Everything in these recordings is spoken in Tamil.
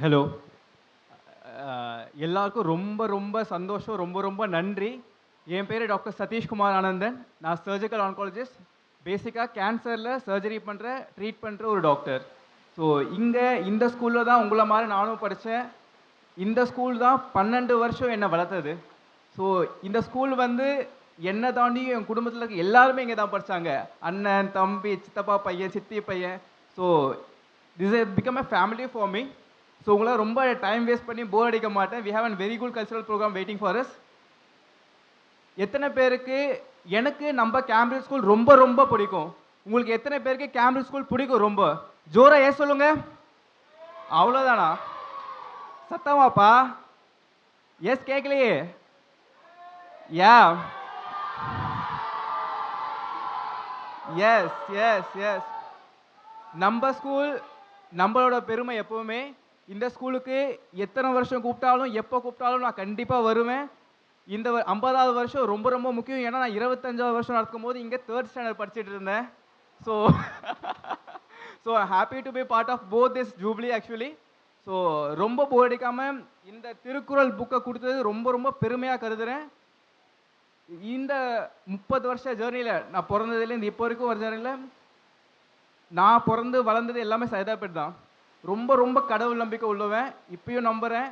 ஹலோ. எல்லாருக்கும் ரொம்ப ரொம்ப சந்தோஷம். ரொம்ப ரொம்ப நன்றி. என் பேரு டாக்டர் சதீஷ்குமார் ஆனந்தன். நான் சர்ஜிக்கல் ஆன்காலஜிஸ்ட். பேசிக்கா கேன்சர்ல சர்ஜரி ட்ரீட் பண்ற ஒரு டாக்டர். ஸோ இங்க இந்த ஸ்கூல்ல தான் உங்கள மாரி நானும் படிச்சேன். இந்த ஸ்கூல் தான் 12 வருஷம் என்ன வளர்த்தது. ஸோ இந்த ஸ்கூல் வந்து என்ன தாண்டி என் குடும்பத்தில இருக்க எல்லாருமே இங்க தான் படிச்சாங்க. அண்ணன், தம்பி, சித்தப்பா பையன், சித்தி பையன். So this has become a family for me. So உங்கள ரொம்ப டைம் வேஸ்ட் பண்ணி போர் அடிக்க மாட்டேன். We have an very good cultural program waiting for us. எத்தனை பேருக்கு எனக்கு நம்ம கேம்பிரிட்ஜ் ஸ்கூல் ரொம்ப ரொம்ப பிடிக்கும்? உங்களுக்கு எத்தனை பேருக்கு கேம்பிரிட்ஜ் ஸ்கூல் பிடிக்கும் ரொம்ப? ஜோரா ஏன் சொல்லுங்க. அவ்வளோதானா? சத்தமாப்பா. எஸ் கேட்கலையே. யா. Yes yes yes. நம்ம ஸ்கூல் நம்மளோட பெருமை எப்பவுமே. இந்த ஸ்கூலுக்கு எத்தனை வருஷம் கூப்பிட்டாலும் எப்போ கூப்பிட்டாலும் நான் கண்டிப்பாக வருவேன். இந்த 50வது வருஷம் ரொம்ப ரொம்ப முக்கியம். ஏன்னா நான் 25வது வருஷம் நடக்கும்போது இங்கே 3rd ஸ்டாண்டர்ட் படிச்சுட்டு இருந்தேன். So so happy to be part of both this jubilee actually. So ரொம்ப போர் அடிக்காம இந்த திருக்குறள் புக்கை கொடுத்தது ரொம்ப ரொம்ப பெருமையாக கருதுகிறேன். இந்த 30 வருஷ ஜேர்னியில் நான் பிறந்ததுலேருந்து இப்போ வரைக்கும் ஒரு ஜேர்னியில் நான் பிறந்து வளர்ந்தது எல்லாமே சைதாப்பேட் தான். ரொம்ப ரொம்ப கடவுள் நம்பிக்கை உள்ளவன். இப்பயும் நம்புகிறேன்.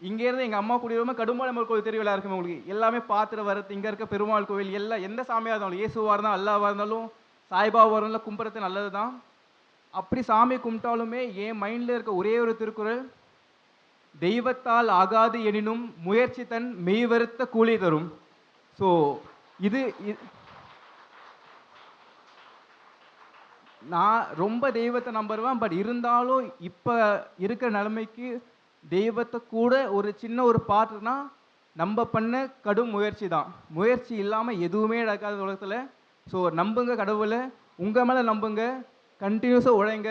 இங்கேருந்து எங்கள் அம்மா குடியிருமா கடும்பாளையம் கோவில் தெரியவில்லை இருக்குமே உங்களுக்கு. எல்லாமே பார்த்துட்டு வரது. இங்கே இருக்க பெருமாள் கோவில் எல்லாம் எந்த சாமியாக இருந்தாலும், இயேசுவாக இருந்தாலும், அல்லாவாக இருந்தாலும், சாய்பாபா இருந்தாலும் கும்பிட்றது நல்லது தான். அப்படி சாமி கும்பிட்டாலுமே என் மைண்டில் இருக்க ஒரே ஒரு திருக்குறள், தெய்வத்தால் ஆகாது எனினும் முயற்சி தன் மெய்வருத்த கூலி தரும். ஸோ இது நான் ரொம்ப தெய்வத்தை நம்புறேன். பட் இருந்தாலும் இப்போ இருக்கிற நிலைமைக்கு தெய்வத்தை கூட ஒரு சின்ன ஒரு பார்ட்னா நம்ம பண்ண கடும் முயற்சி தான். முயற்சி இல்லாமல் எதுவுமே நடக்காத உலகத்தில். ஸோ நம்புங்க கடவுளை. உங்கள் மேலே நம்புங்க. கண்டினியூஸாக உழைங்க.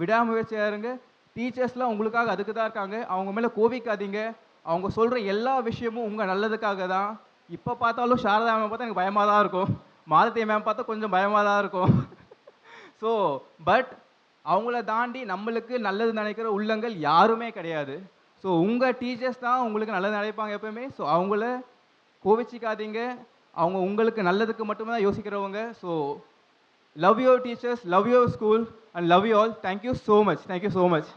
விடாமுயற்சியாக இருங்க. டீச்சர்ஸ்லாம் உங்களுக்காக அதுக்கு தான் இருக்காங்க. அவங்க மேலே கோபிக்காதீங்க. அவங்க சொல்கிற எல்லா விஷயமும் உங்கள் நல்லதுக்காக தான். இப்போ பார்த்தாலும் சாரதா மேம் பார்த்தா எனக்கு பயமாக தான் இருக்கும். மாலதி மேம் பார்த்தா கொஞ்சம் பயமாக தான் இருக்கும். ஸோ பட் அவங்கள தாண்டி நம்மளுக்கு நல்லது நினைக்கிற உள்ளங்கள் யாருமே கிடையாது. ஸோ உங்கள் டீச்சர்ஸ் தான் உங்களுக்கு நல்லது நினைப்பாங்க எப்பவுமே. ஸோ அவங்கள கோவிச்சிக்காதீங்க. அவங்க உங்களுக்கு நல்லதுக்கு மட்டுமே தான் யோசிக்கிறவங்க. So love your teachers, love your school and love you all. Thank you so much. Thank you so much.